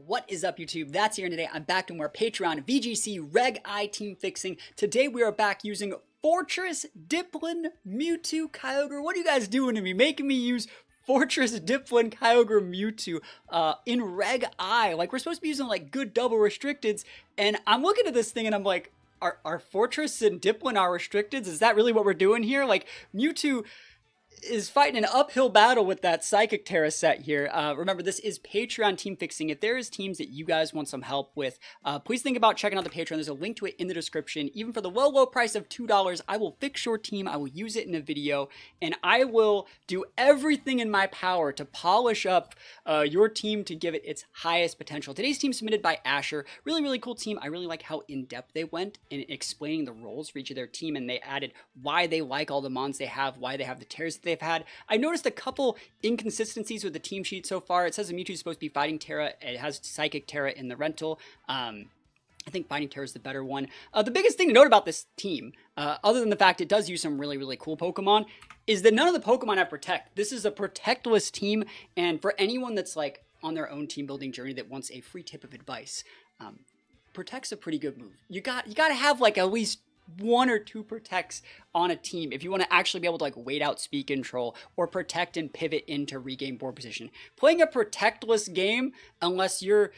What is up, YouTube? That's here, and today I'm back to more Patreon VGC Reg I team fixing. Today we are back using Forretress, Dipplin, Mewtwo, Kyogre. What are you guys doing to me? Making me use Forretress, Dipplin, Kyogre, Mewtwo in Reg I. Like, we're supposed to be using like good double restricteds, and I'm looking at this thing and I'm like, are Forretress and Dipplin our restricteds? Is that really what we're doing here? Like, Mewtwo is fighting an uphill battle with that Psychic Terra set here. Remember, this is Patreon team fixing. If there is teams that you guys want some help with, please think about checking out the Patreon. There's a link to it in the description. Even for the low price of $2, I will fix your team. I will use it in a video, and I will do everything in my power to polish up your team to give it its highest potential. Today's team submitted by Asher. Really, really cool team. I really like how in-depth they went in explaining the roles for each of their team, and they added why they like all the mons they have, why they have the tears that they've had. I noticed a couple inconsistencies with the team sheet so far. It says the Mewtwo is supposed to be Fighting Terra. It has Psychic Terra in the rental. I think Fighting Terra is the better one. The biggest thing to note about this team, other than the fact it does use some really, really cool Pokemon, is that none of the Pokemon have Protect. This is a Protectless team, and for anyone that's like on their own team building journey that wants a free tip of advice, Protect's a pretty good move. You got to have like at least 1 or 2 protects on a team if you want to actually be able to like wait out speed control or protect and pivot into regain board position. Playing a protectless game, unless you're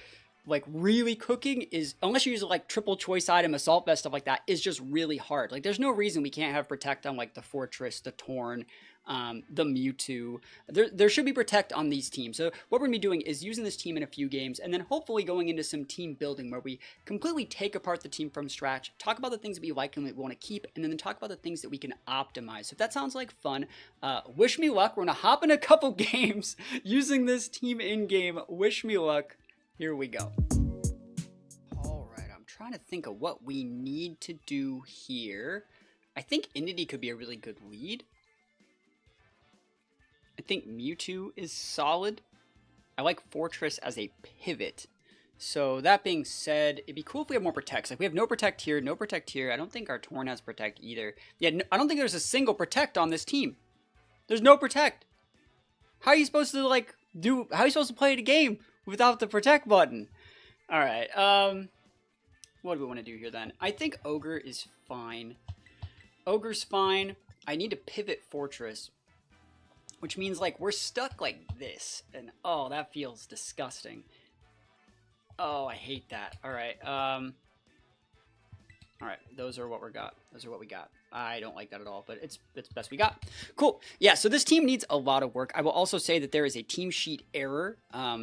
like really cooking, unless you use like triple choice item, assault vest, stuff like that, is just really hard. Like, there's no reason we can't have protect on like the Forretress, the Torn, the Mewtwo. There should be protect on these teams. So what we're gonna be doing is using this team in a few games, and then hopefully going into some team building where we completely take apart the team from scratch, talk about the things that we like and that we want to keep, and then talk about the things that we can optimize. So if that sounds like fun, wish me luck. We're gonna hop in a couple games using this team in game. Wish me luck. Here we go. All right, I'm trying to think of what we need to do here. I think Entity could be a really good lead. I think Mewtwo is solid. I like Forretress as a pivot. So that being said, it'd be cool if we have more protects. Like, we have no protect here, no protect here. I don't think our Torn has protect either. Yeah, no, I don't think there's a single protect on this team. There's no protect. How are you supposed to like how are you supposed to play the game without the protect button? All right. What do we want to do here then? I think Ogre is fine. Ogre's fine. I need to pivot Forretress, which means like we're stuck like this, and oh, that feels disgusting. Oh, I hate that. All right. All right. Those are what we got. Those are what we got. I don't like that at all, but it's best we got. Cool. Yeah, so this team needs a lot of work. I will also say that there is a team sheet error.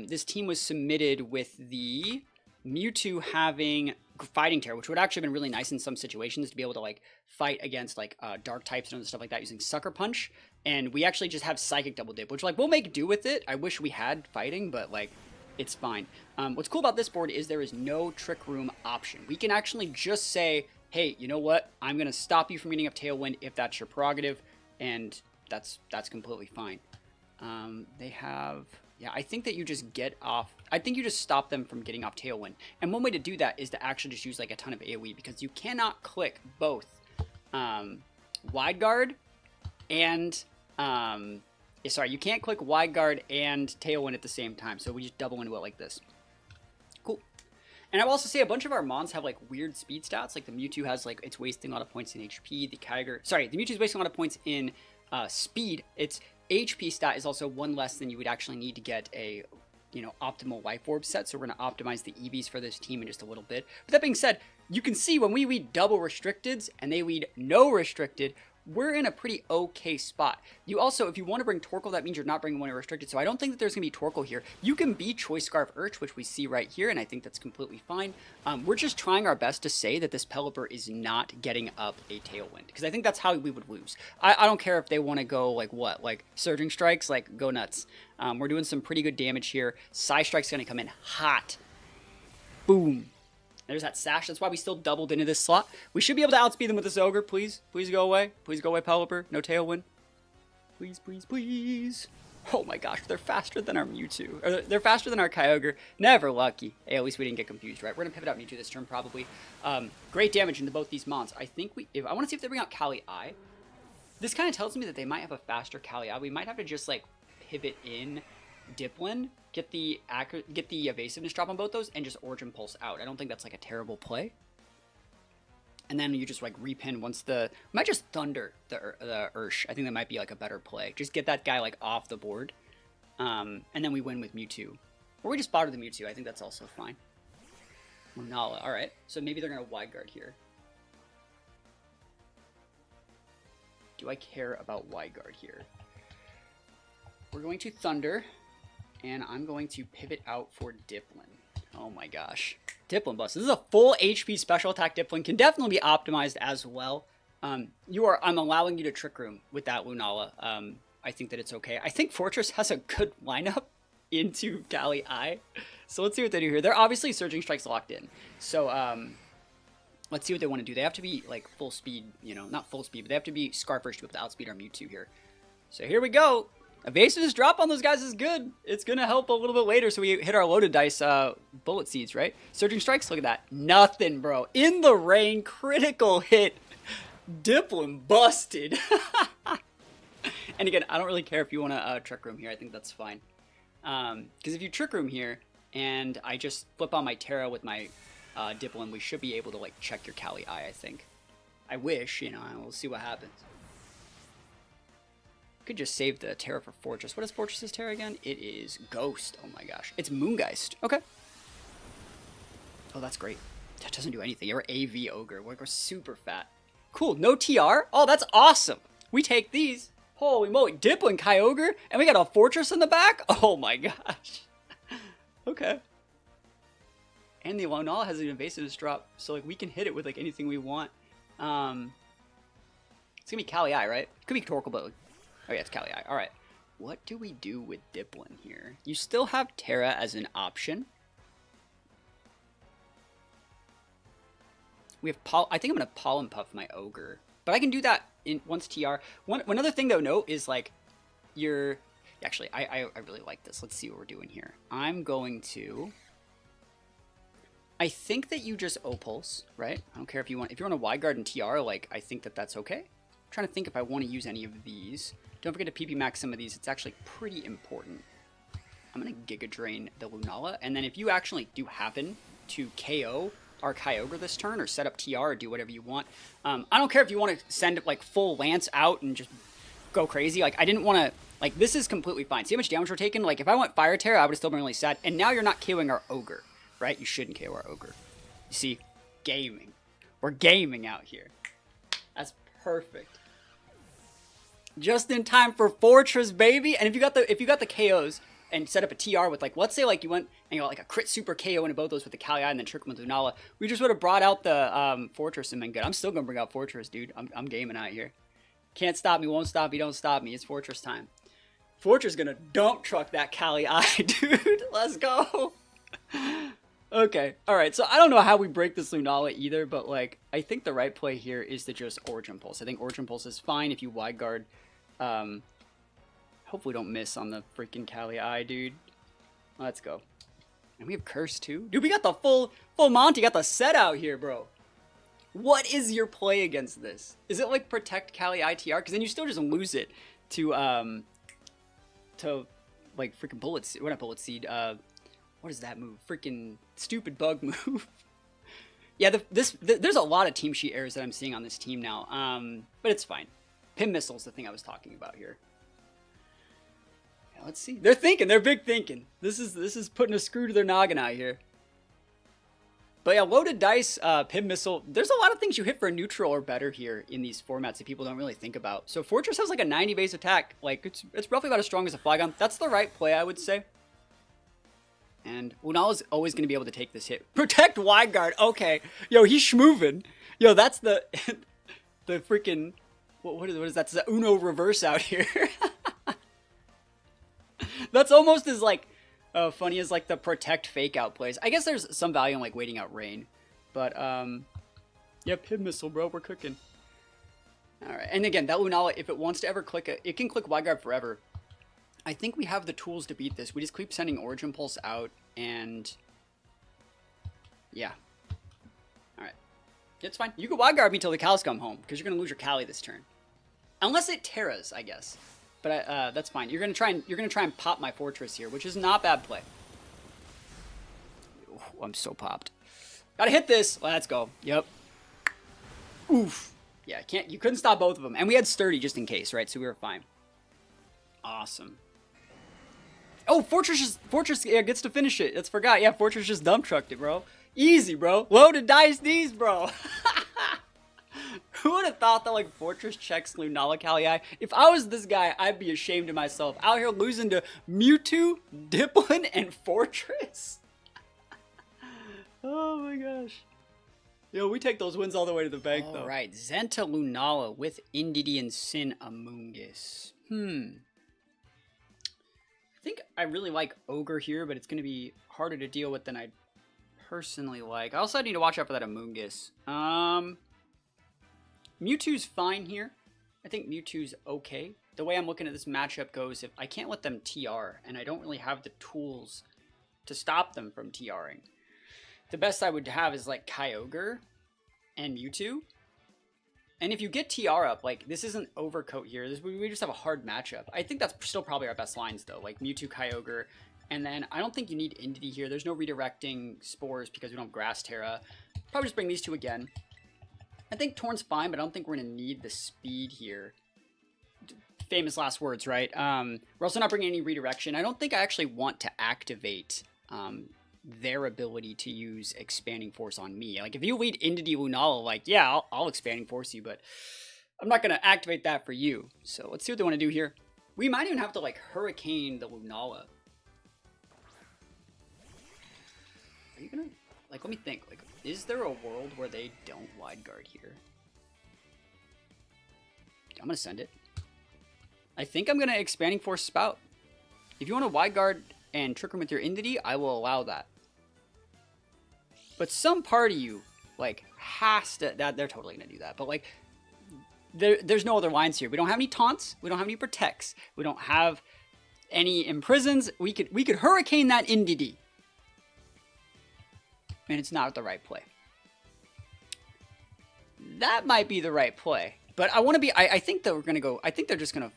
This team was submitted with the Mewtwo having Fighting Terra, which would actually have been really nice in some situations to be able to like fight against like dark types and other stuff like that using Sucker Punch. And we actually just have Psychic Double Dip, which like we'll make do with it. I wish we had fighting, but like it's fine. What's cool about this board is there is no Trick Room option. We can actually just say, hey, you know what? I'm going to stop you from getting up Tailwind if that's your prerogative, and that's completely fine. They have... Yeah, I think that you just get off... I think you just stop them from getting off Tailwind. And one way to do that is to actually just use like a ton of AoE, because you cannot click both Wide Guard and... sorry, you can't click Wide Guard and Tailwind at the same time, so we just double into it like this. Cool. And I will also say a bunch of our mons have like weird speed stats. Like the Mewtwo has like, it's wasting a lot of points in HP. The Kyogre... Sorry, the Mewtwo is wasting a lot of points in speed. Its HP stat is also 1 less than you would actually need to get a, optimal Life Orb set. So we're going to optimize the EVs for this team in just a little bit. But that being said, you can see when we read double restricteds and they read no restricted, we're in a pretty okay spot. You also, if you want to bring Torkoal, that means you're not bringing one restricted, so I don't think that there's going to be Torkoal here. You can be Choice Scarf Urch, which we see right here, and I think that's completely fine. We're just trying our best to say that this Pelipper is not getting up a Tailwind, because I think that's how we would lose. I don't care if they want to go, like, what? Like, Surging Strikes? Like, go nuts. We're doing some pretty good damage here. Psy Strike's going to come in hot. Boom. There's that Sash. That's why we still doubled into this slot. We should be able to outspeed them with this Ogre. Please. Please go away. Please go away, Pelipper. No Tailwind. Please, please, please. Oh my gosh, they're faster than our Mewtwo. Or they're faster than our Kyogre. Never lucky. Hey, at least we didn't get confused, right? We're going to pivot out Mewtwo this turn, probably. Great damage into both these mons. I think I want to see if they bring out Kali-I. This kind of tells me that they might have a faster Kali-I. We might have to just, like, pivot in Diplin, get the evasiveness drop on both those, and just Origin Pulse out. I don't think that's like a terrible play. And then you just like repin once the... might just Thunder the Ursh. I think that might be like a better play. Just get that guy like off the board. And then we win with Mewtwo. Or we just bother the Mewtwo. I think that's also fine. Lunala. Alright. So maybe they're going to Wide Guard here. Do I care about Wide Guard here? We're going to Thunder. And I'm going to pivot out for Diplin. Oh my gosh. Diplin Bust. This is a full HP special attack Diplin. Can definitely be optimized as well. I'm allowing you to Trick Room with that Lunala. I think that it's okay. I think Forretress has a good lineup into Cali Eye. So let's see what they do here. They're obviously Surging Strikes locked in. So let's see what they want to do. They have to be like full speed, you know, not full speed, but they have to be Scar first to be able to outspeed our Mewtwo here. So here we go. Evasiveness drop on those guys is good. It's going to help a little bit later so we hit our loaded dice bullet seeds, right? Surging Strikes, look at that. Nothing, bro. In the rain, critical hit. Diplin busted. And again, I don't really care if you want to Trick Room here. I think that's fine. Because if you Trick Room here and I just flip on my Terra with my Diplin, we should be able to like check your Cali Eye, I think. I wish, you know, we'll see what happens. Could just save the Terra for Forretress. What is Forretress's Terra again? It is Ghost. Oh my gosh. It's Moongeist. Okay. Oh, that's great. That doesn't do anything. You're AV Ogre. We're super fat. Cool. No TR? Oh, that's awesome. We take these. Holy moly. Diplin Kyogre? And we got a Forretress in the back? Oh my gosh. Okay. And the Lunala has an evasiveness drop. So like we can hit it with like anything we want. It's going to be Cali Eye, right? Could be Torkoal, but... oh yeah, it's Cali Eye. Alright. What do we do with Diplin here? You still have Terra as an option. We have I think I'm going to Pollen Puff my Ogre. But I can do that in once TR. One other thing to note is like your... actually, I really like this. Let's see what we're doing here. I'm going to... I think that you just O-Pulse, right? I don't care if you want... if you want to Wide Guard and TR, like, I think that that's okay. I'm trying to think if I want to use any of these. Don't forget to PP max some of these. It's actually pretty important. I'm going to Giga Drain the Lunala. And then if you actually do happen to KO our Kyogre this turn or set up TR or do whatever you want. I don't care if you want to send like full Lance out and just go crazy. Like I didn't want to, like this is completely fine. See how much damage we're taking? Like if I went Fire Terror, I would have still been really sad. And now you're not KOing our Ogre, right? You shouldn't KO our Ogre. You see, gaming. We're gaming out here. That's perfect. Just in time for Forretress, baby. And if you got the KOs and set up a TR with like, let's say like you went and you got like a crit super KO into both those with the Cali Eye and then Trick with Lunala, we just would have brought out the Forretress and been good. I'm still gonna bring out Forretress, dude. I'm gaming out here. Can't stop me, won't stop me, don't stop me. It's Forretress time. Forretress gonna dump truck that Cali Eye, dude. Let's go. Okay, all right. So I don't know how we break this Lunala either, but like I think the right play here is to just Origin Pulse. I think Origin Pulse is fine if you Wide Guard. Hopefully don't miss on the freaking Cali Eye, dude. Let's go. And we have Curse too. Dude, we got the full Monty, got the set out here, bro. What is your play against this? Is it like protect Cali Eye TR? Because then you still just lose it to like freaking Bullet Seed. What not Bullet Seed? What is that move? Freaking stupid bug move. Yeah, there's a lot of team sheet errors that I'm seeing on this team now. But it's fine. Pin Missile's the thing I was talking about here. Yeah, let's see. They're thinking. They're big thinking. This is putting a screw to their noggin out here. But yeah, loaded dice, Pin Missile. There's a lot of things you hit for a neutral or better here in these formats that people don't really think about. So Forretress has like a 90 base attack. Like it's roughly about as strong as a Flygon. That's the right play, I would say. And Lunala's always going to be able to take this hit. Protect Wide Guard. Okay. Yo, he's schmoovin'. Yo, that's the the freaking... What is that? It's the Uno reverse out here. That's almost as like funny as like the protect fake out plays. I guess there's some value in like waiting out rain. But yeah, Pin Missile, bro. We're cooking. Alright. And again, that Lunala, if it wants to ever click it can click Wide Guard forever. I think we have the tools to beat this. We just keep sending Origin Pulse out, and yeah. Alright. It's fine. You can Wide Guard me till the cows come home, because you're going to lose your Cali this turn. Unless it Terras, I guess. But that's fine. You're gonna try and pop my Forretress here, which is not bad play. Ooh, I'm so popped. Gotta hit this. Let's go. Yep. Oof. Yeah, you couldn't stop both of them. And we had Sturdy just in case, right? So we were fine. Awesome. Oh, Forretress gets to finish it. That's forgot. Yeah, Forretress just dump trucked it, bro. Easy, bro. Loaded dice these, bro. Who would have thought that, like, Forretress checks Lunala Kali? If I was this guy, I'd be ashamed of myself. Out here losing to Mewtwo, Dipplin, and Forretress. Oh my gosh. Yo, we take those wins all the way to the bank, though. All right, Zenta Lunala with Indeedee and Sin Amoonguss. I think I really like Ogre here, but it's going to be harder to deal with than I'd personally like. I also need to watch out for that Amoonguss. Mewtwo's fine here. I think Mewtwo's okay. The way I'm looking at this matchup goes, if I can't let them TR, and I don't really have the tools to stop them from TRing, the best I would have is like Kyogre and Mewtwo. And if you get TR up, like, this isn't Overcoat here. We just have a hard matchup. I think that's still probably our best lines, though. Like, Mewtwo, Kyogre. And then I don't think you need Indeedee here. There's no redirecting Spores because we don't have Grass Terra. Probably just bring these two again. I think Torn's fine, but I don't think we're going to need the speed here. Famous last words, right? We're also not bringing any redirection. I don't think I actually want to activate their ability to use Expanding Force on me. Like, if you lead Indeedee Lunala, like, yeah, I'll Expanding Force you, but I'm not going to activate that for you. So let's see what they want to do here. We might even have to, like, Hurricane the Lunala. Are you going to, like, let me think. Like, is there a world where they don't Wide Guard here? I'm going to send it. I think I'm going to Expanding Force Spout. If you want to Wide Guard and Trick Room with your Indeedee, I will allow that. But some part of you, like, has to... They're totally going to do that. But, like, there's no other lines here. We don't have any taunts. We don't have any protects. We don't have any imprisons. We could Hurricane that Indeedee. And it's not the right play. That might be the right play. But I want to be... I think that we're going to go... I think they're just going to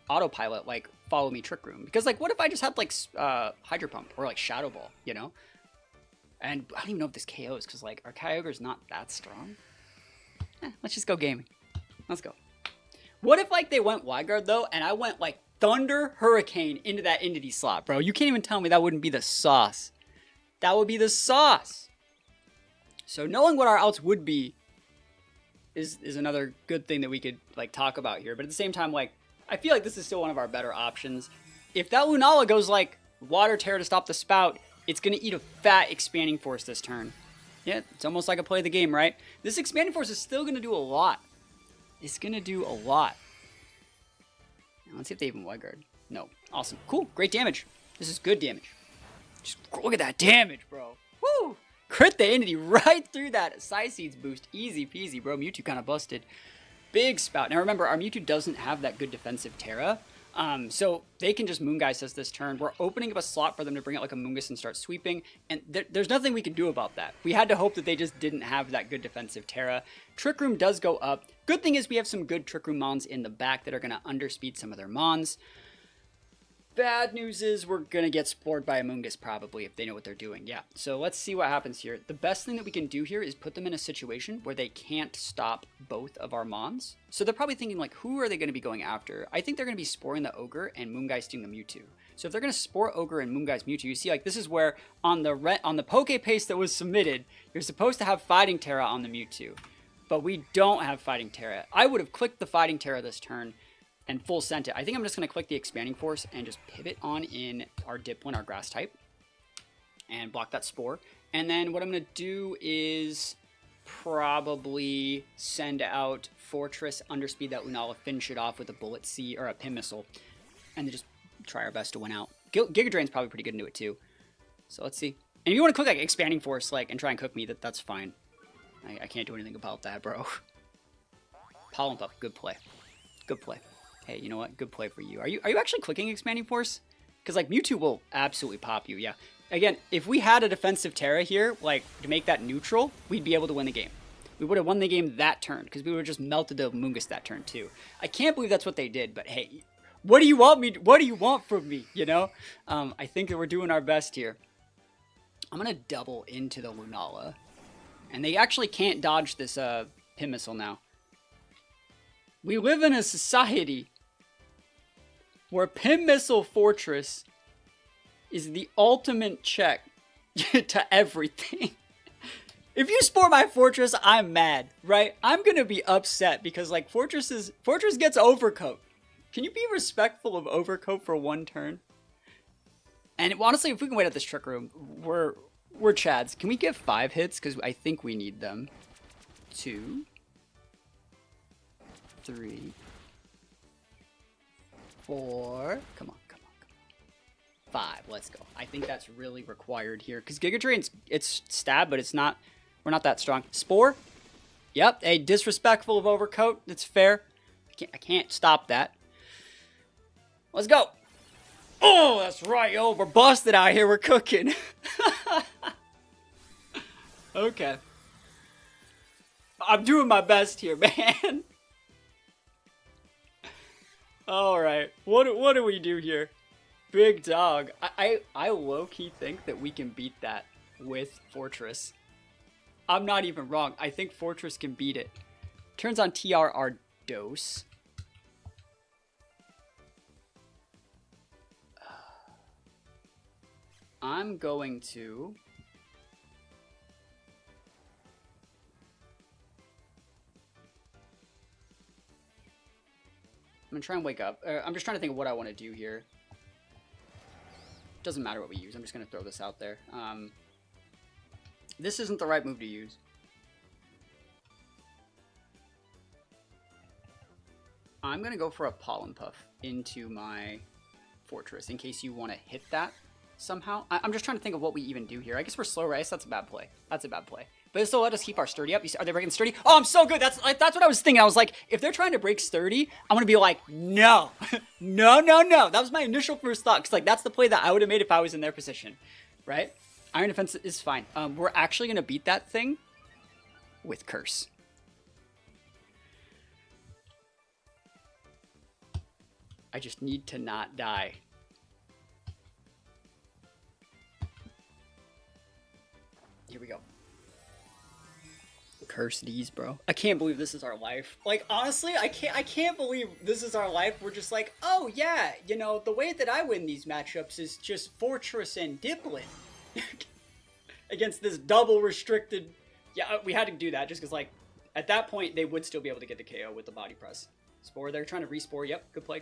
autopilot, like, follow me Trick Room. Because, like, what if I just had, like, Hydro Pump or, like, Shadow Ball, you know? And I don't even know if this KOs, because, like, our Kyogre's not that strong. Let's just go gaming. Let's go. What if, like, they went Wide Guard, though, and I went, like, Thunder Hurricane into that Indeedee slot, bro? You can't even tell me that wouldn't be the sauce. That would be the sauce. So knowing what our outs would be is another good thing that we could, like, talk about here. But at the same time, like, I feel like this is still one of our better options. If that Lunala goes, like, Water Terror to stop the Spout, it's going to eat a fat Expanding Force this turn. Yeah, it's almost like a play of the game, right? This Expanding Force is still going to do a lot. It's going to do a lot. Now, let's see if they even Wide Guard. No. Awesome. Cool. Great damage. This is good damage. Just look at that damage, bro. Woo! Crit the Indeedee right through that Psy-Seeds boost. Easy peasy, bro. Mewtwo kind of busted. Big Spout. Now remember, our Mewtwo doesn't have that good defensive Terra. So they can just Moongeist us this turn. We're opening up a slot for them to bring out like a Moongeist and start sweeping. And there's nothing we can do about that. We had to hope that they just didn't have that good defensive Terra. Trick Room does go up. Good thing is we have some good Trick Room Mons in the back that are going to underspeed some of their Mons. Bad news is we're going to get spored by a Moongeist probably if they know what they're doing. Yeah, so let's see what happens here. The best thing that we can do here is put them in a situation where they can't stop both of our Mons. So they're probably thinking, like, who are they going to be going after? I think they're going to be sporing the Ogre and Moongeisting the Mewtwo. So if they're going to spore Ogre and Moongeist Mewtwo, you see, like, this is where on the Poke Paste that was submitted, you're supposed to have Fighting Terra on the Mewtwo. But we don't have Fighting Terra. I would have clicked the Fighting Terra this turn and full sent it. I think I'm just going to click the Expanding Force and just pivot on in our Dipplin, our Grass type, and block that Spore. And then what I'm going to do is probably send out Forretress, underspeed that Lunala, finish it off with a Bullet Seed or a Pin Missile, and then just try our best to win out. Giga Drain's probably pretty good into it too. So let's see. And if you want to click like Expanding Force, like, and try and cook me, that's fine. I can't do anything about that, bro. Pollen Puff, good play. Good play. Hey, you know what? Good play for you. Are you actually clicking Expanding Force? Because, like, Mewtwo will absolutely pop you, yeah. Again, if we had a defensive Terra here, like, to make that neutral, we'd be able to win the game. We would have won the game that turn, because we would have just melted the Moongeist that turn, too. I can't believe that's what they did, but hey, What do you want me? What do you want from me? You know, I think that we're doing our best here. I'm gonna double into the Lunala, and they actually can't dodge this pin missile now. We live in a society where pin missile Forretress is the ultimate check to everything. If you spore my Forretress, I'm mad, right? I'm gonna be upset because like Forretress gets overcoat. Can you be respectful of overcoat for one turn? And honestly, if we can wait at this trick room, we're Chads. Can we get 5 hits? Because I think we need them. 2, 3, 4. Come on. 5. Let's go. I think that's really required here. Because Giga Drain's, it's stab, but it's not. We're not that strong. Spore. Yep. A disrespectful of overcoat. It's fair. I can't stop that. Let's go. Oh, that's right, yo. We're busted out here. We're cooking. Okay. I'm doing my best here, man. All right. What do we do here? Big dog. I low-key think that we can beat that with Forretress. I'm not even wrong. I think Forretress can beat it. Turns on TRR dose. I'm going to... I'm going to try and wake up. I'm just trying to think of what I want to do here. Doesn't matter what we use. I'm just going to throw this out there. This isn't the right move to use. I'm going to go for a Pollen Puff into my Forretress in case you want to hit that somehow. I'm just trying to think of what we even do here. I guess we're slow rice. That's a bad play. That's a bad play. But this will let us keep our sturdy up. Are they breaking sturdy? Oh, I'm so good. That's what I was thinking. I was like, if they're trying to break sturdy, I'm going to be like, no. No. That was my initial first thought. Because like, that's the play that I would have made if I was in their position. Right? Iron Defense is fine. We're actually going to beat that thing with Curse. I just need to not die. Here we go. Curse these, bro. I can't believe this is our life. Like, honestly, I can't believe this is our life. We're just like, oh yeah, you know, the way that I win these matchups is just Forretress and Diplet. Against this double restricted... Yeah, we had to do that just because, like, at that point, they would still be able to get the KO with the body press. Spore, they're trying to respore. Yep, good play.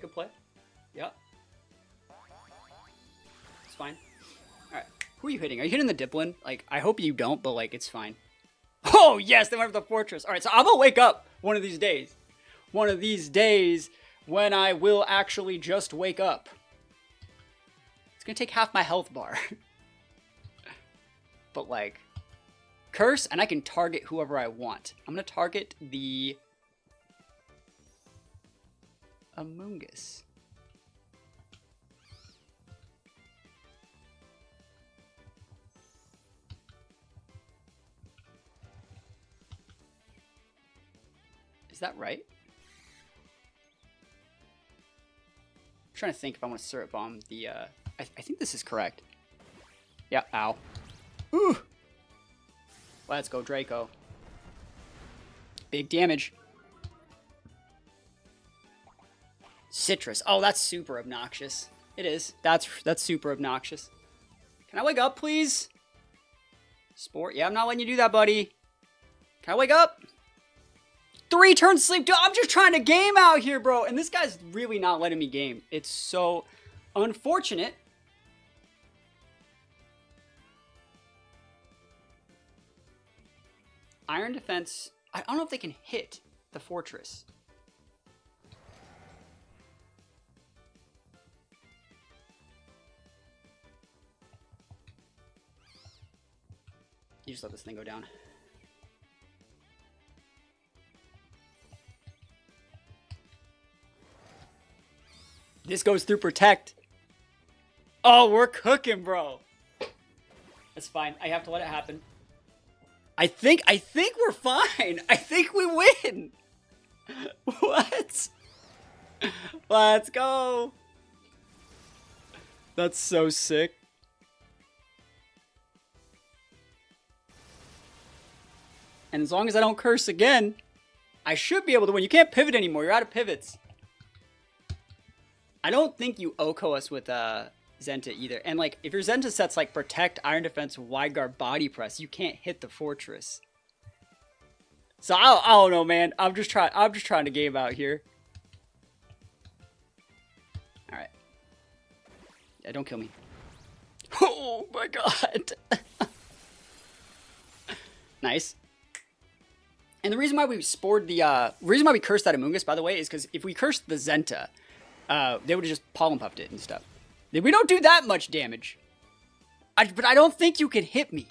Yep. It's fine. Alright, who are you hitting? Are you hitting the Diplin? Like, I hope you don't, but, like, it's fine. Oh, yes, they went for the Forretress. Alright, so I'm gonna wake up one of these days. One of these days when I will actually just wake up. It's gonna take half my health bar. But, like, Curse, and I can target whoever I want. I'm gonna target the Amoongus. Is that right? I'm trying to think if I want to Syrup Bomb the, I think this is correct. Yeah, ow. Ooh! Let's go, Draco. Big damage. Citrus. Oh, that's super obnoxious. It is. That's super obnoxious. Can I wake up, please? Sport. Yeah, I'm not letting you do that, buddy. Can I wake up? 3 turns sleep. Dude, I'm just trying to game out here, bro. And this guy's really not letting me game. It's so unfortunate. Iron Defense. I don't know if they can hit the Forretress. You just let this thing go down. This goes through Protect. Oh, we're cooking, bro. That's fine. I have to let it happen. I think we're fine. I think we win. What? Let's go. That's so sick. And as long as I don't curse again, I should be able to win. You can't pivot anymore. You're out of pivots. I don't think you Oko us with Zenta either. And like, if your Zenta set's like Protect, Iron Defense, Wide Guard, Body Press, you can't hit the Forretress. So I don't know, man. I'm just trying to game out here. All right. Yeah, don't kill me. Oh my god. Nice. And the reason why we spored the reason why we cursed that Amoonguss, by the way, is because if we cursed the Zenta, they would have just pollen puffed it and stuff. We don't do that much damage. But I don't think you can hit me.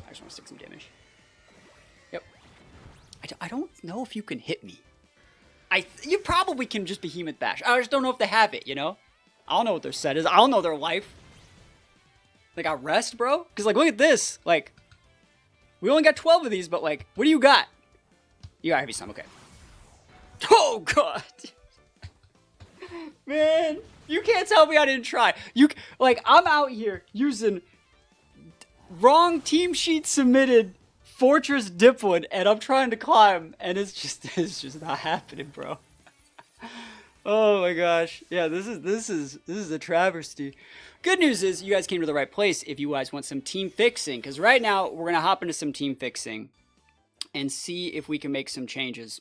I just want to stick some damage. Yep. I don't know if you can hit me. You probably can just Behemoth Bash. I just don't know if they have it, you know? I don't know what their set is. I don't know their life. They got rest, bro? Because, like, look at this. Like, we only got 12 of these, but, like, what do you got? You got Heavy Slam, okay. Oh, God. Man, you can't tell me I didn't try. Like, I'm out here using wrong team sheet submitted Forretress Dipwood, and I'm trying to climb, and it's just not happening, bro. Oh my gosh. Yeah, this is a travesty. Good news is you guys came to the right place if you guys want some team fixing, because right now we're gonna hop into some team fixing and see if we can make some changes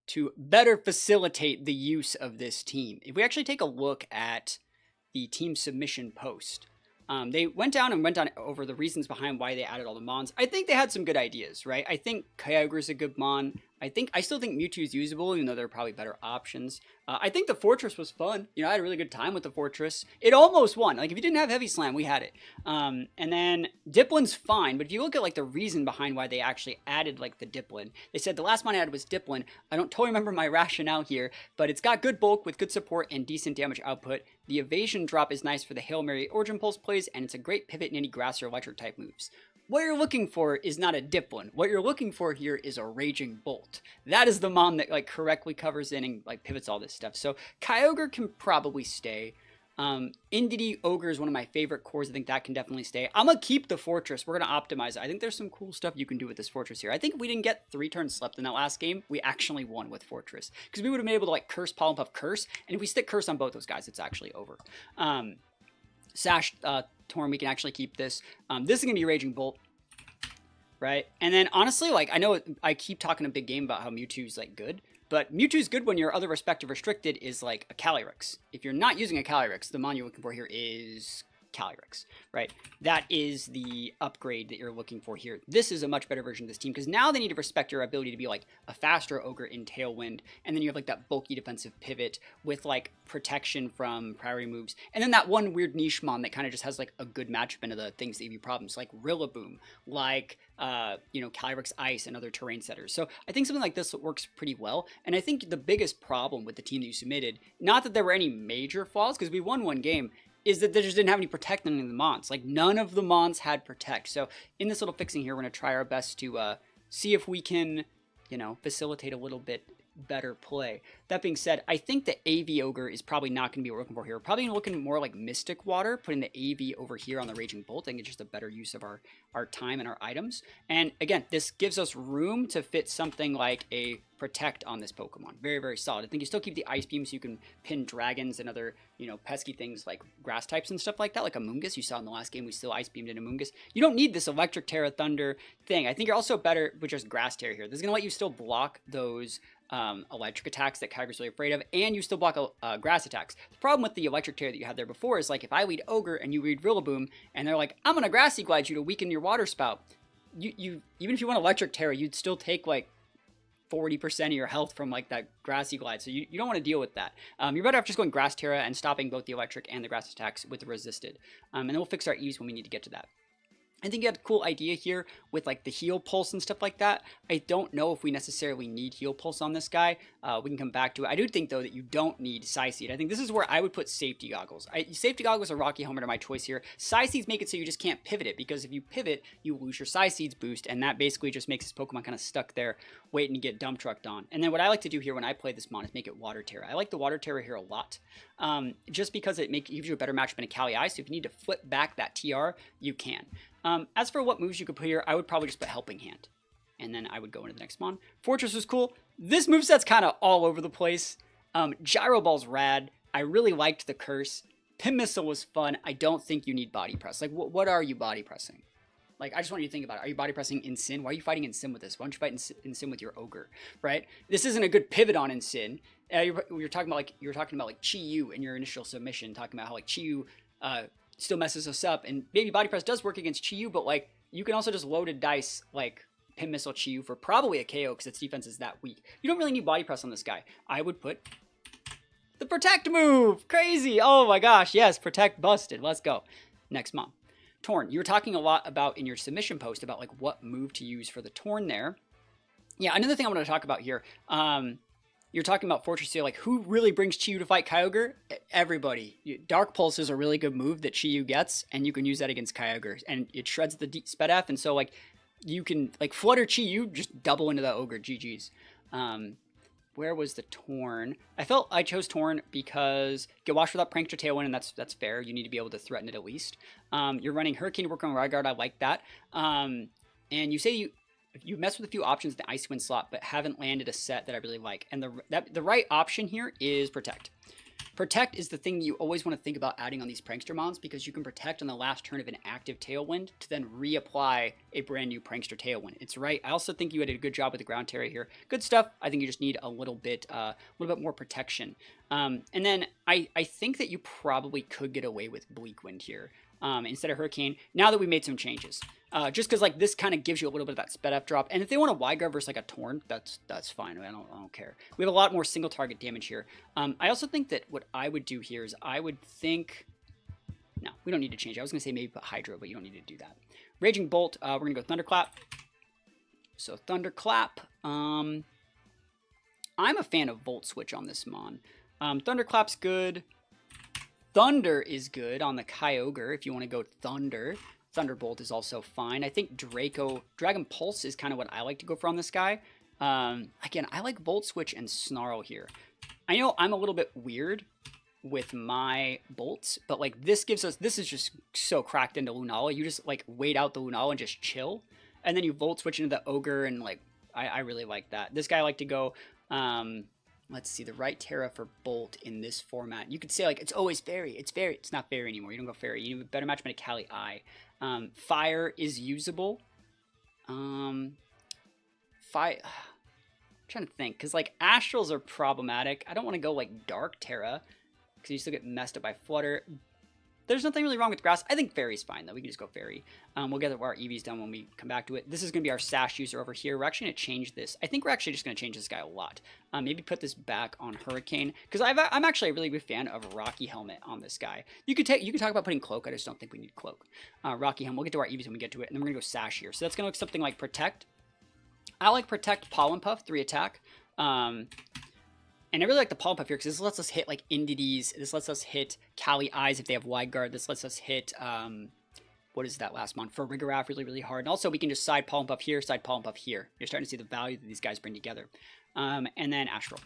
to better facilitate the use of this team. If we actually take a look at the team submission post, they went down over the reasons behind why they added all the mons. I think they had some good ideas, right? I think Kyogre's a good mon. I still think Mewtwo is usable, even though there are probably better options. I think the Forretress was fun. You know, I had a really good time with the Forretress. It almost won. Like, if you didn't have Heavy Slam, we had it. And then Diplin's fine, but if you look at, like, the reason behind why they actually added, like, the Diplin, they said the last mon I added was Diplin. I don't totally remember my rationale here, but it's got good bulk with good support and decent damage output. The evasion drop is nice for the Hail Mary Origin Pulse plays, and it's a great pivot in any grass or electric type moves. What you're looking for is not a Diplin. What you're looking for here is a Raging Bolt. That is the mon that, like, correctly covers in and, like, pivots all this stuff. So Kyogre can probably stay. Indeedee Ogre is one of my favorite cores. I think that can definitely stay. I'm gonna keep the Forretress. We're gonna optimize it. I think there's some cool stuff you can do with this Forretress here. I think if we didn't get 3 turns slept in that last game, we actually won with Forretress, because we would have been able to, like, curse, Pollen Puff, curse, and if we stick curse on both those guys, it's actually over. Sash Torn, we can actually keep this. This is gonna be Raging Bolt. Right? And then, honestly, like, I know I keep talking a big game about how Mewtwo's, like, good, but Mewtwo's good when your other respective restricted is, like, a Calyrex. If you're not using a Calyrex, the mon you're looking for here is Calyrex, right? That is the upgrade that you're looking for here. This is a much better version of this team, because now they need to respect your ability to be, like, a faster Ogre in Tailwind, and then you have, like, that bulky defensive pivot with, like, protection from priority moves, and then that one weird niche mon that kind of just has, like, a good matchup into the things that give you problems, like Rillaboom, like, you know, Calyrex Ice and other terrain setters. So I think something like this works pretty well, and I think the biggest problem with the team that you submitted, not that there were any major flaws, because we won one game, is that they just didn't have any Protect on any of the mons. Like, none of the mons had Protect. So in this little fixing here, we're going to try our best to see if we can, you know, facilitate a little bit better play. That being said, I think the AV Ogre is probably not going to be what we're looking for here. We're probably looking more like Mystic Water, putting the AV over here on the Raging Bolt. I think it's just a better use of our time and our items. And again, this gives us room to fit something like a Protect on this Pokemon. Very, very solid. I think you still keep the Ice Beam so you can pin dragons and other, you know, pesky things like grass types and stuff like that, like Amoonguss. You saw in the last game we still Ice Beamed in Amoonguss. You don't need this Electric Terra Thunder thing. I think you're also better with just Grass Terra here. This is going to let you still block those electric attacks that Kyogre's really afraid of, and you still block grass attacks. The problem with the electric tear that you had there before is, like, if I lead Ogre and you lead Rillaboom, and they're like, I'm gonna Grassy Glide you to weaken your water spout, you even if you want electric terror, you'd still take like 40% of your health from like that Grassy Glide, so you don't want to deal with that. You're better off just going Grass Terra and stopping both the electric and the grass attacks with the resisted, and then we'll fix our E's when we need to get to that. I think you had a cool idea here with like the heal pulse and stuff like that. I don't know if we necessarily need heal pulse on this guy. We can come back to it. I do think, though, that you don't need Psyseed. I think this is where I would put Safety Goggles. Safety Goggles or Rocky Helmet are my choice here. Psyseeds make it so you just can't pivot it, because if you pivot, you lose your Psyseeds boost, and that basically just makes this Pokemon kind of stuck there waiting to get dump trucked on. And then what I like to do here when I play this mon is make it Water Terra. I like the Water Terra here a lot, just because it gives you a better matchup in a Kali-I, so if you need to flip back that TR, you can. As for what moves you could put here, I would probably just put Helping Hand. And then I would go into the next mon. Forretress was cool. This moveset's kind of all over the place. Gyro Ball's rad. I really liked the Curse. Pin Missile was fun. I don't think you need Body Press. Like, what are you body pressing? Like, I just want you to think about it. Are you body pressing Incin? Why are you fighting Incin with this? Why don't you fight Incin with your Ogre, right? This isn't a good pivot on Incin. You're talking about like Chi-Yu in your initial submission, talking about how like Chi-Yu still messes us up, and maybe Body Press does work against Chi-Yu, but like you can also just loaded dice like Pin Missile Chi-Yu for probably a KO because its defense is that weak. You don't really need Body Press on this guy. I would put the Protect move. Crazy. Oh my gosh. Yes, Protect busted. Let's go. Next mon. Torn. You were talking a lot about in your submission post about like what move to use for the Torn there. Yeah, another thing I want to talk about here. You're talking about Forretress here, like who really brings Chi-Yu to fight Kyogre? Everybody. Dark Pulse is a really good move that Chi-Yu gets, and you can use that against Kyogre, and it shreds the Sped F, and so like you can like Flutter Chi-Yu, just double into the Ogre. GG's. Where was the Torn? I chose Torn because get washed without Prankster Tailwind, and that's fair. You need to be able to threaten it at least. You're running Hurricane to work on Ryguard. I like that. And you say you mess with a few options in the Ice Wind slot, but haven't landed a set that I really like. And the right option here is Protect. Protect is the thing you always want to think about adding on these Prankster mons, because you can Protect on the last turn of an active Tailwind to then reapply a brand new Prankster Tailwind. It's right. I also think you did a good job with the Ground Terra here. Good stuff. I think you just need a little bit more protection. And then I think that you probably could get away with Bleak Wind here instead of Hurricane, now that we made some changes. Just because like this kind of gives you a little bit of that Sped F drop, and if they want a Wide Guard versus like a Torn, that's fine. I don't care. We have a lot more single target damage here. I also think that what I would do here is I would think, no, we don't need to change. I was gonna say maybe put Hydro, but you don't need to do that. Raging Bolt. We're gonna go Thunderclap. So Thunderclap. I'm a fan of Volt Switch on this mon. Thunderclap's good. Thunder is good on the Kyogre if you want to go Thunder. Thunderbolt is also fine. I think Dragon Pulse is kind of what I like to go for on this guy. Again, I like Volt Switch and Snarl here. I know I'm a little bit weird with my bolts, but like this is just so cracked into Lunala. You just like wait out the Lunala and just chill. And then you Volt Switch into the Ogre, and like, I really like that. This guy I like to go, let's see, the right Terra for Bolt in this format. You could say like, it's always Fairy. It's not Fairy anymore. You don't go Fairy. You need a better matchup in a Kali-I. Fire is usable. I'm trying to think, because like Astrals are problematic. I don't want to go like Dark Terra, because you still get messed up by Flutter. There's nothing really wrong with Grass. I think Fairy's fine, though. We can just go Fairy. We'll get our EVs done when we come back to it. This is going to be our Sash user over here. We're actually going to change this. I think we're actually just going to change this guy a lot. Maybe put this back on Hurricane, because I'm actually a really big fan of Rocky Helmet on this guy. You can talk about putting Cloak. I just don't think we need Cloak. Rocky Helmet. We'll get to our EVs when we get to it, and then we're going to go Sash here. So that's going to look something like Protect. I like Protect, Pollen Puff, 3 attack. And I really like the Pollen Puff here, because this lets us hit like Indides. This lets us hit Kali-I's if they have Wide Guard. This lets us hit, what is that last mon? For Rigoraph really, really hard. And also we can just side Pollen Puff here, side Pollen Puff here. You're starting to see the value that these guys bring together. And then Astral.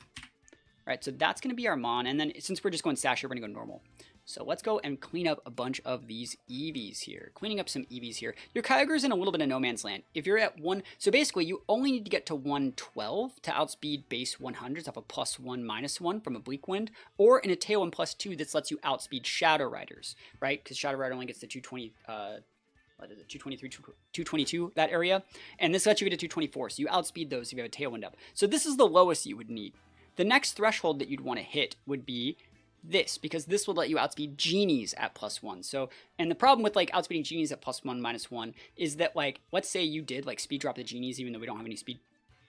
Right, so that's going to be our mon. And then since we're just going Sash here, we're going to go normal. So let's go and clean up a bunch of these EVs here. Cleaning up some EVs here. Your Kyogre's in a little bit of no man's land. If you're at 1... So basically, you only need to get to 112 to outspeed base 100s off a +1, -1 from a Bleak Wind. Or in a Tailwind +2, this lets you outspeed Shadow Riders, right? Because Shadow Rider only gets to 220... what is it? 223, 222, that area. And this lets you get to 224. So you outspeed those if you have a Tailwind up. So this is the lowest you would need. The next threshold that you'd want to hit would be this, because this will let you outspeed Genies at +1. So, and the problem with like outspeeding Genies at +1, -1 is that like, let's say you did like speed drop the Genies, even though we don't have any speed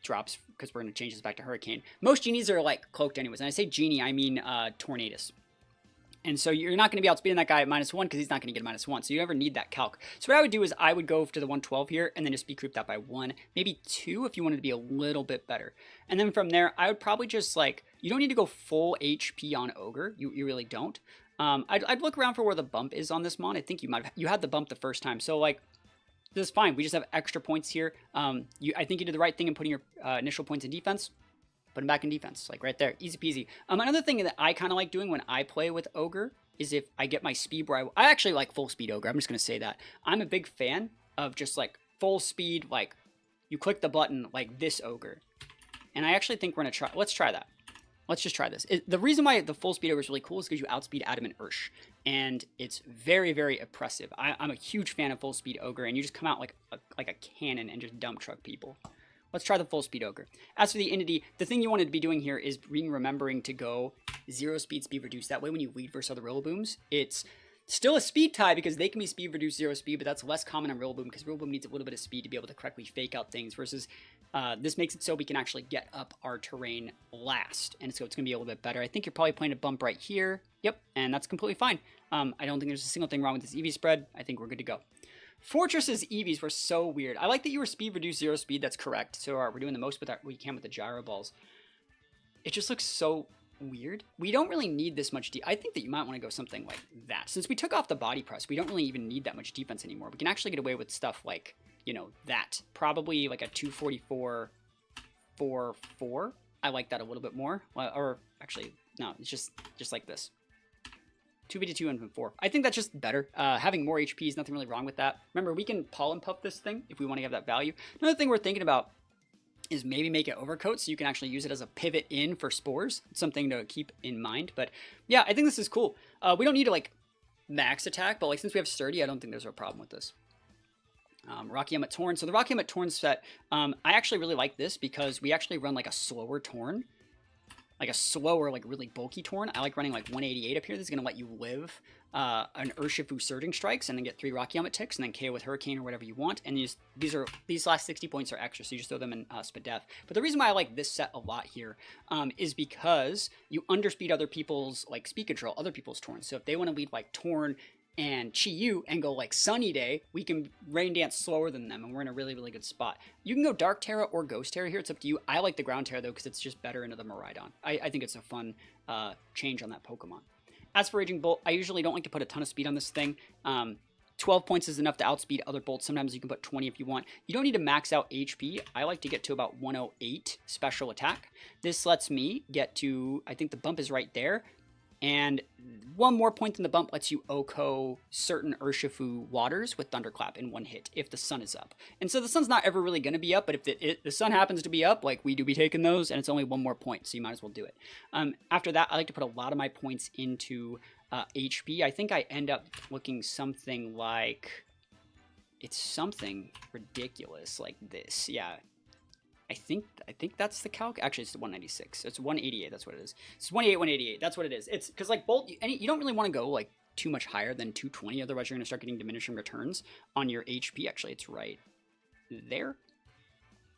drops, because we're going to change this back to Hurricane. Most Genies are like cloaked anyways. And I say Genie, I mean Tornadus. And so you're not going to be outspeeding that guy at -1 because he's not going to get a -1. So you never need that calc. So what I would do is I would go to the 112 here and then just speed creep that by 1, maybe 2 if you wanted to be a little bit better. And then from there, I would probably just like, you don't need to go full HP on Ogre. You really don't. I'd look around for where the bump is on this mon. I think you had the bump the first time. So like, this is fine. We just have extra points here. I think you did the right thing in putting your initial points in defense. Put them back in defense, like right there, easy peasy. Another thing that I kind of like doing when I play with Ogre is if I get my speed where I actually like full speed Ogre. I'm just going to say that. I'm a big fan of just like full speed, like you click the button like this Ogre. And I actually think we're going to try, let's try that. Let's just try this. The reason why the full speed Ogre is really cool is because you outspeed Adam and Ursh. And it's very, very oppressive. I'm a huge fan of full speed Ogre, and you just come out like a cannon and just dump truck people. Let's try the full speed Ogre. As for the entity, the thing you wanted to be doing here is remembering to go 0 speed reduce. That way when you lead versus other Rillabooms, it's still a speed tie because they can be speed reduced 0 speed, but that's less common on Rillaboom because Rillaboom needs a little bit of speed to be able to correctly fake out things versus this makes it so we can actually get up our terrain last. And so it's going to be a little bit better. I think you're probably playing a bump right here. Yep, and that's completely fine. I don't think there's a single thing wrong with this EV spread. I think we're good to go. Fortress's EVs were so weird. I like that you were speed reduced 0 speed. That's correct. So we're doing the most with we can with the gyro balls. It just looks so weird. We don't really need this much I think that you might want to go something like that. Since we took off the body press, we don't really even need that much defense anymore. We can actually get away with stuff like, you know, that. Probably like a 244-4-4. I like that a little bit more. Or actually, no, it's just like this. 2v2 and 4. I think that's just better. Having more HP is nothing really wrong with that. Remember, we can pollen puff this thing if we want to have that value. Another thing we're thinking about is maybe make it overcoat so you can actually use it as a pivot in for spores. It's something to keep in mind. But yeah, I think this is cool. We don't need to like max attack, but like since we have sturdy, I don't think there's a problem with this. Rocky Helmet Torn. So the Rocky Helmet Torn set, I actually really like this because we actually run like a slower Torn. Like a slower, like really bulky Torn. I like running like 188 up here. This is going to let you live an Urshifu Surging Strikes and then get 3 Rocky Helmet ticks and then KO with Hurricane or whatever you want. And these last 60 points are extra, so you just throw them in Spadef. But the reason why I like this set a lot here is because you underspeed other people's like speed control, other people's Torn. So if they want to lead like Torn and Chi-Yu and go like Sunny Day, we can Rain Dance slower than them, and we're in a really, really good spot. You can go Dark Terra or Ghost Terra here. It's up to you. I like the Ground Terra, though, because it's just better into the Miraidon. I think it's a fun change on that Pokemon. As for Raging Bolt, I usually don't like to put a ton of speed on this thing. 12 points is enough to outspeed other bolts. Sometimes you can put 20 if you want. You don't need to max out HP. I like to get to about 108 special attack. This lets me get to, I think the bump is right there. And one more point than the bump lets you OHKO certain Urshifu waters with Thunderclap in one hit if the sun is up. And so the sun's not ever really going to be up, but if the sun happens to be up, like we do be taking those, and it's only one more point, so you might as well do it. After that, I like to put a lot of my points into HP. I think I end up looking something like, it's something ridiculous like this. Yeah. I think that's the calc. Actually, it's 196. It's 188. That's what it is. It's 188, 188. That's what it is. It's because like Bolt, you don't really want to go like too much higher than 220. Otherwise, you're going to start getting diminishing returns on your HP. Actually, it's right there.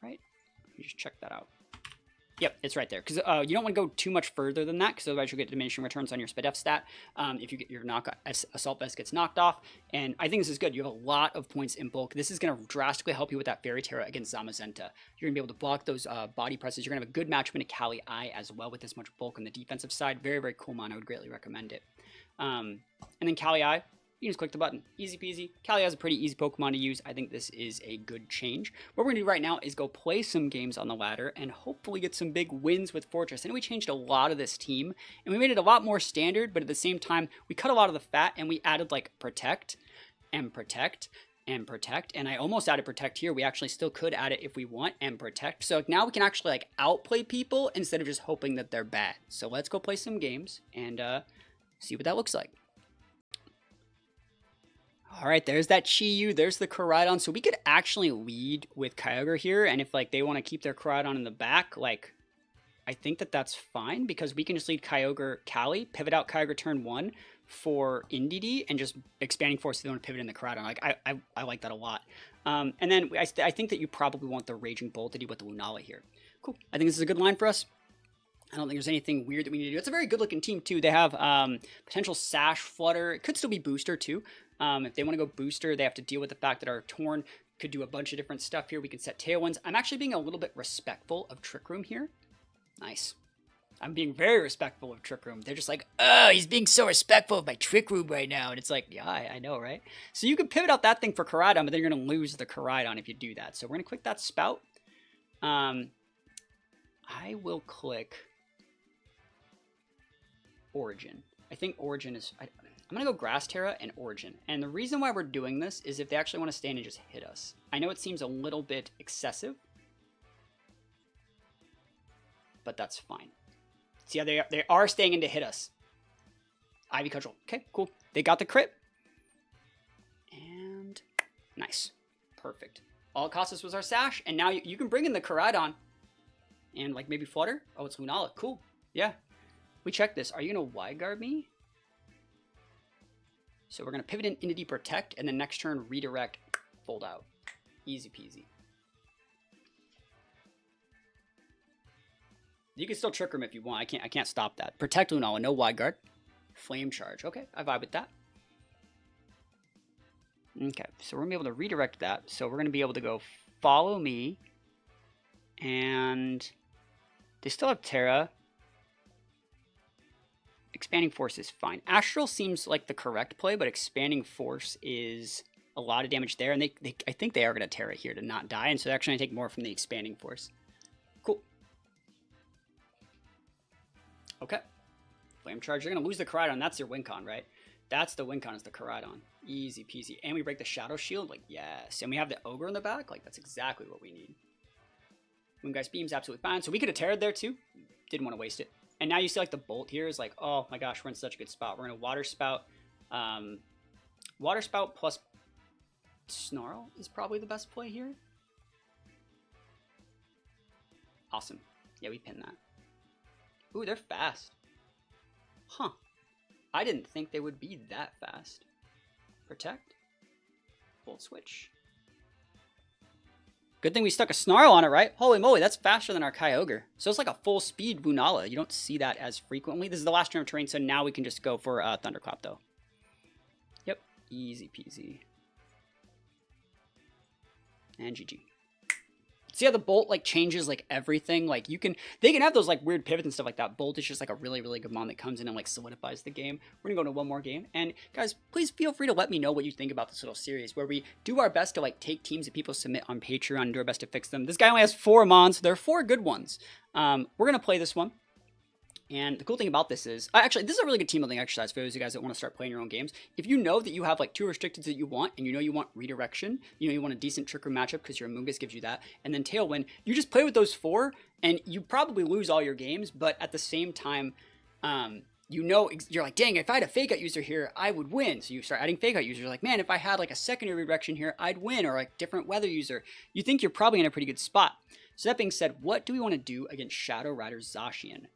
Right? Let me just check that out. Yep, it's right there. Because you don't want to go too much further than that, because otherwise you'll get diminishing returns on your Spadef stat. If you get your Assault Vest gets knocked off. And I think this is good. You have a lot of points in bulk. This is going to drastically help you with that Fairy Terra against Zamazenta. You're going to be able to block those body presses. You're going to have a good matchup in a Kali Eye as well with this much bulk on the defensive side. Very, very cool mon. I would greatly recommend it. And then Kali Eye. You just click the button. Easy peasy. Kali is a pretty easy Pokemon to use. I think this is a good change. What we're going to do right now is go play some games on the ladder and hopefully get some big wins with Forretress. I know we changed a lot of this team, and we made it a lot more standard, but at the same time, we cut a lot of the fat, and we added, like, Protect, and Protect, and Protect, and I almost added Protect here. We actually still could add it if we want, and Protect. So now we can actually, like, outplay people instead of just hoping that they're bad. So let's go play some games and see what that looks like. All right, there's that Chi-Yu, there's the Koraidon. So we could actually lead with Kyogre here, and if like they want to keep their Koraidon in the back, like I think that that's fine because we can just lead Kyogre Kali, pivot out Kyogre turn 1 for Indeedee, and just expanding force if they want to pivot in the Koraidon. Like I like that a lot. And then I think that you probably want the Raging Bolt to deal with the Lunala here. Cool. I think this is a good line for us. I don't think there's anything weird that we need to do. It's a very good looking team too. They have potential Sash, Flutter. It could still be Booster too. If they want to go Booster, they have to deal with the fact that our Torn could do a bunch of different stuff here. We can set Tailwinds. I'm actually being a little bit respectful of Trick Room here. Nice. I'm being very respectful of Trick Room. They're just like, oh, he's being so respectful of my Trick Room right now. And it's like, yeah, I know, right? So you can pivot out that thing for Koraidon, but then you're going to lose the Koraidon if you do that. So we're going to click that Spout. I will click Origin. I think Origin is... I'm going to go Grass Terra and Origin. And the reason why we're doing this is if they actually want to stand and just hit us. I know it seems a little bit excessive, but that's fine. See how they are staying in to hit us. Ivy Cudgel. Okay, cool. They got the crit. And nice. Perfect. All it cost us was our Sash, and now you can bring in the Koraidon. And like maybe Flutter. Oh, it's Lunala. Cool. Yeah. We check this. Are you going to Wide Guard me? So we're going to pivot in Entity Protect, and then next turn redirect, fold out. Easy peasy. You can still Trick Room if you want. I can't stop that. Protect Lunala, no Wide Guard. Flame Charge. Okay, I vibe with that. Okay, so we're going to be able to redirect that. So we're going to be able to go Follow Me. And they still have Terra. Expanding Force is fine. Astral seems like the correct play, but Expanding Force is a lot of damage there. And I think they are going to Terra here to not die. And so they're actually going to take more from the Expanding Force. Cool. Okay. Flame Charge. You're going to lose the Koraidon. That's your win con, right? That's the win con, is the Koraidon. Easy peasy. And we break the Shadow Shield. Like, yes. And we have the Ogre in the back. Like, that's exactly what we need. Moongeist Beam's absolutely fine. So we could have Terra'd there too. Didn't want to waste it. And now you see like the Bolt here is like, oh my gosh, we're in such a good spot. We're going to Water Spout. Water Spout plus Snarl is probably the best play here. Awesome. Yeah, we pin that. Ooh, they're fast. Huh. I didn't think they would be that fast. Protect. Volt Switch. Good thing we stuck a Snarl on it, right? Holy moly, that's faster than our Kyogre. So it's like a full speed Lunala. You don't see that as frequently. This is the last turn of terrain, so now we can just go for Thunderclap, though. Yep, easy peasy. And GG. See how the Bolt like changes like everything? Like they can have those like weird pivots and stuff like that. Bolt is just like a really, really good mon that comes in and like solidifies the game. We're gonna go into one more game. And guys, please feel free to let me know what you think about this little series where we do our best to like take teams that people submit on Patreon and do our best to fix them. This guy only has 4 mons, so there are 4 good ones. We're gonna play this one. And the cool thing about this is, actually, this is a really good team building exercise for those of you guys that want to start playing your own games. If you know that you have like 2 restricted that you want, and you know you want redirection, you know you want a decent Trick Room matchup because your Amoonguss gives you that, and then Tailwind, you just play with those 4, and you probably lose all your games, but at the same time, you know, you're like, dang, if I had a Fake Out user here, I would win. So you start adding Fake Out users. You're like, man, if I had like a secondary redirection here, I'd win, or like different weather user. You think you're probably in a pretty good spot. So that being said, what do we want to do against Shadow Rider Zacian?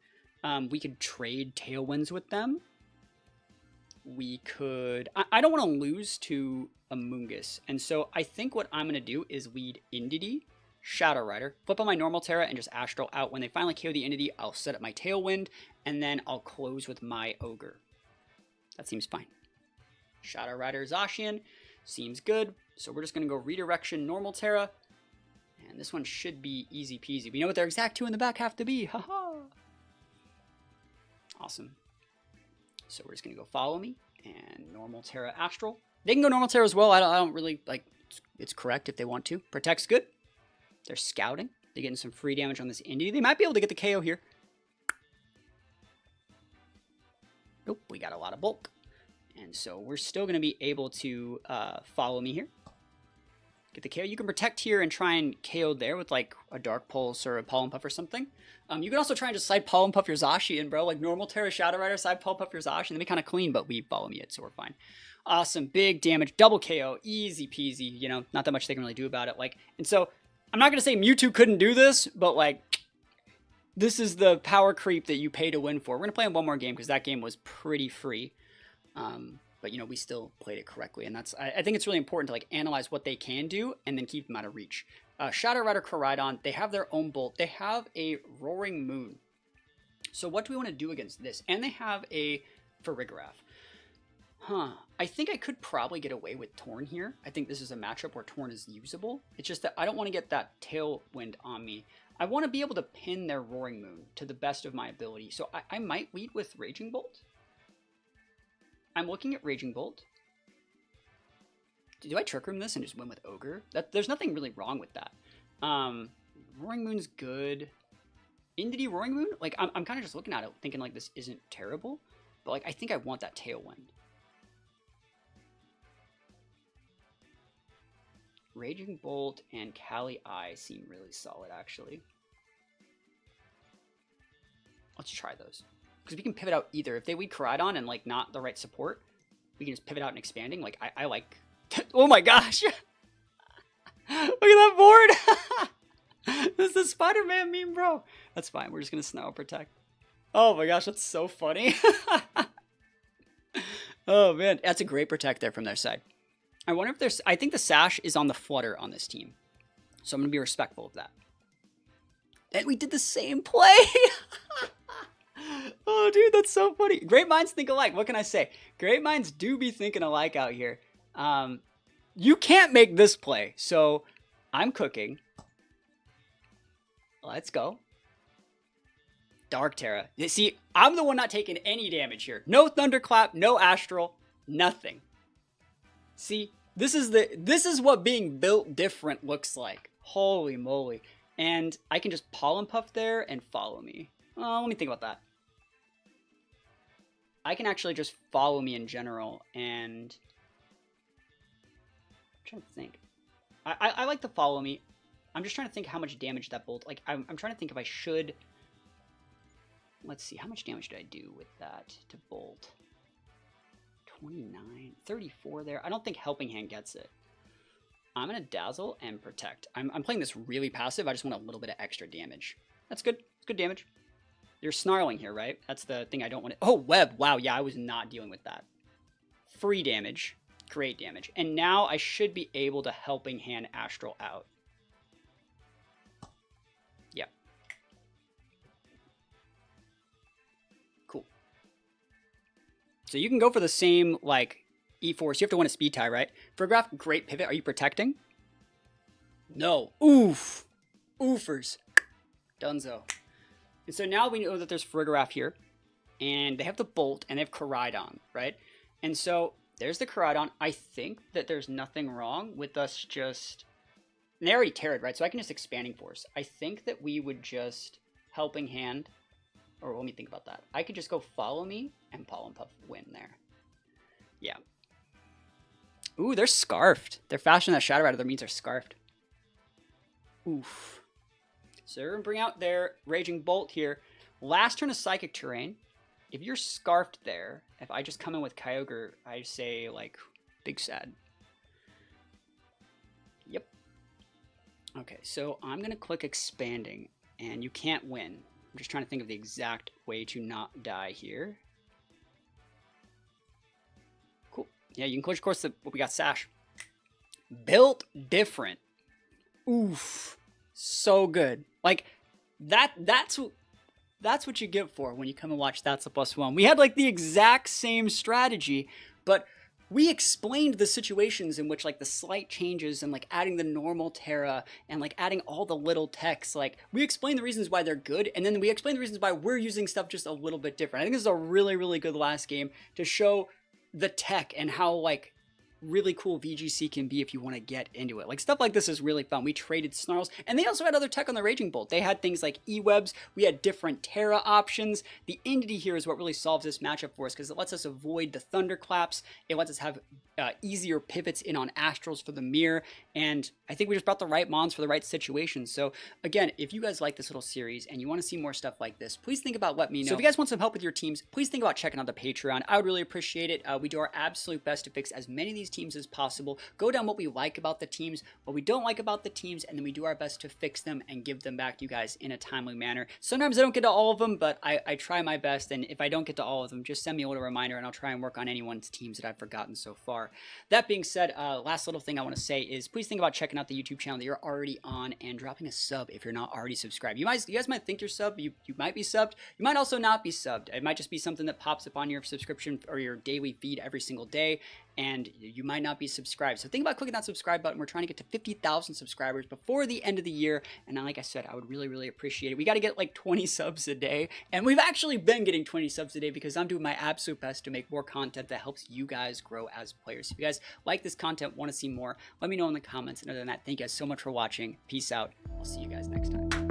We could trade Tailwinds with them. We could... I don't want to lose to Amoonguss. And so I think what I'm going to do is lead Entity, Shadow Rider, flip on my normal Terra, and just Astral out. When they finally KO the Entity, I'll set up my Tailwind, and then I'll close with my Ogre. That seems fine. Shadow Rider Zacian seems good. So we're just going to go Redirection, normal Terra. And this one should be easy peasy. We know what their exact 2 in the back have to be. Haha. Awesome. So we're just going to go Follow Me and normal Terra Astral. They can go normal Terra as well. I don't really, like, it's correct if they want to. Protect's good. They're scouting. They're getting some free damage on this Entity. They might be able to get the KO here. Nope, we got a lot of bulk. And so we're still going to be able to Follow Me here. Get the KO. You can Protect here and try and KO there with like a Dark Pulse or a Pollen Puff or something. You can also try and just side Pollen Puff your Zacian, bro. Like normal Terra Shadow Rider, side Pollen Puff your Zacian. They'd be kind of clean, but we Follow Me it, so we're fine. Awesome. Big damage. Double KO. Easy peasy. You know, not that much they can really do about it. Like, and so I'm not going to say Mewtwo couldn't do this, but like, this is the power creep that you pay to win for. We're going to play in one more game because that game was pretty free. But, you know, we still played it correctly. And that's, I think it's really important to, like, analyze what they can do and then keep them out of reach. Shadow Rider Koraidon, they have their own Bolt. They have a Roaring Moon. So what do we want to do against this? And they have a Farigiraf. I think I could probably get away with Torn here. I think this is a matchup where Torn is usable. It's just that I don't want to get that Tailwind on me. I want to be able to pin their Roaring Moon to the best of my ability. So I might lead with Raging Bolt. I'm looking at Raging Bolt. Do I Trick Room this and just win with Ogre? There's nothing really wrong with that. Roaring Moon's good. Indity Roaring Moon? Like, I'm kind of just looking at it thinking, like, this isn't terrible. But, like, I think I want that Tailwind. Raging Bolt and Kali Eye seem really solid, actually. Let's try those. Because we can pivot out either. If they lead Koraidon and, like, not the right support, we can just pivot out and expanding. Like, I like... Oh my gosh! Look at that board! This is the Spider-Man meme, bro. That's fine. We're just going to Snarl Protect. Oh my gosh, that's so funny. Oh man, that's a great Protect there from their side. I wonder if there's... I think the Sash is on the Flutter on this team. So I'm going to be respectful of that. And we did the same play! Oh, dude, that's so funny. Great minds think alike. What can I say? Great minds do be thinking alike out here. You can't make this play. So I'm cooking. Let's go. Dark Terra. See, I'm the one not taking any damage here. No Thunderclap, no Astral, nothing. See, this is what being built different looks like. Holy moly. And I can just Pollen Puff there and follow me. Let me think about that. I can actually just follow me in general, and I'm trying to think. I like to follow me. I'm just trying to think how much damage that bolt. Like, I'm trying to think if I should. Let's see, how much damage did I do with that to bolt? 29, 34 there. I don't think Helping Hand gets it. I'm gonna Dazzle and Protect. I'm playing this really passive. I just want a little bit of extra damage. That's good. It's good damage. You're snarling here, right? That's the thing I don't want to... Oh, Web. Wow, yeah, I was not dealing with that. Free damage. Great damage. And now I should be able to Helping Hand Astral out. Yeah. Cool. So you can go for the same, like, E-Force. You have to win a speed tie, right? Farigiraf, great pivot. Are you protecting? No. Oof. Oofers. Dunzo. And so now we know that there's Farigiraf here, and they have the Bolt, and they have Koraidon, right? And so there's the Koraidon. I think that there's nothing wrong with us just... And they already Terra'd, right? So I can just Expanding Force. I think that we would just Helping Hand, or let me think about that. I could just go Follow Me and Pollen Puff win there. Yeah. Ooh, they're Scarfed. They're faster than that Shadow Rider. That means they're Scarfed. Oof. So they're going to bring out their Raging Bolt here. Last turn of Psychic Terrain. If you're Scarfed there, if I just come in with Kyogre, I say, like, big sad. Yep. Okay, so I'm going to click Expanding, and you can't win. I'm just trying to think of the exact way to not die here. Cool. Yeah, you can clutch, of course, we got Sash. Built different. Oof. So good. Like, that's what you get for when you come and watch That's a Plus One. We had, like, the exact same strategy, but we explained the situations in which, like, the slight changes and, like, adding the normal Terra and, like, adding all the little techs. Like, we explained the reasons why they're good, and then we explained the reasons why we're using stuff just a little bit different. I think this is a really, really good last game to show the tech and how, like, really cool VGC can be if you want to get into it. Like, stuff like this is really fun. We traded Snarls, and they also had other tech on the Raging Bolt. They had things like E-Webs. We had different Terra options. The Entity here is what really solves this matchup for us because it lets us avoid the Thunderclaps. It lets us have easier pivots in on Astrals for the mirror, and I think we just brought the right mons for the right situations. So again, if you guys like this little series and you want to see more stuff like this, please think about letting me know. So if you guys want some help with your teams, please think about checking out the Patreon. I would really appreciate it. We do our absolute best to fix as many of these these teams as possible, go down what we like about the teams, what we don't like about the teams, and then we do our best to fix them and give them back to you guys in a timely manner. Sometimes I don't get to all of them, but I try my best, and if I don't get to all of them, just send me a little reminder and I'll try and work on anyone's teams that I've forgotten so far. That being said, last little thing I want to say is please think about checking out the YouTube channel that you're already on and dropping a sub if you're not already subscribed. You guys might think you're subbed, you might be subbed, you might also not be subbed. It might just be something that pops up on your subscription or your daily feed every single day, and you might not be subscribed. So think about clicking that subscribe button. We're trying to get to 50,000 subscribers before the end of the year, and like I said, I would really appreciate it. We got to get like 20 subs a day, and we've actually been getting 20 subs a day because I'm doing my absolute best to make more content that helps you guys grow as players. If you guys like this content, want to see more, let me know in the comments. And other than that, thank you guys so much for watching. Peace out. I'll see you guys next time.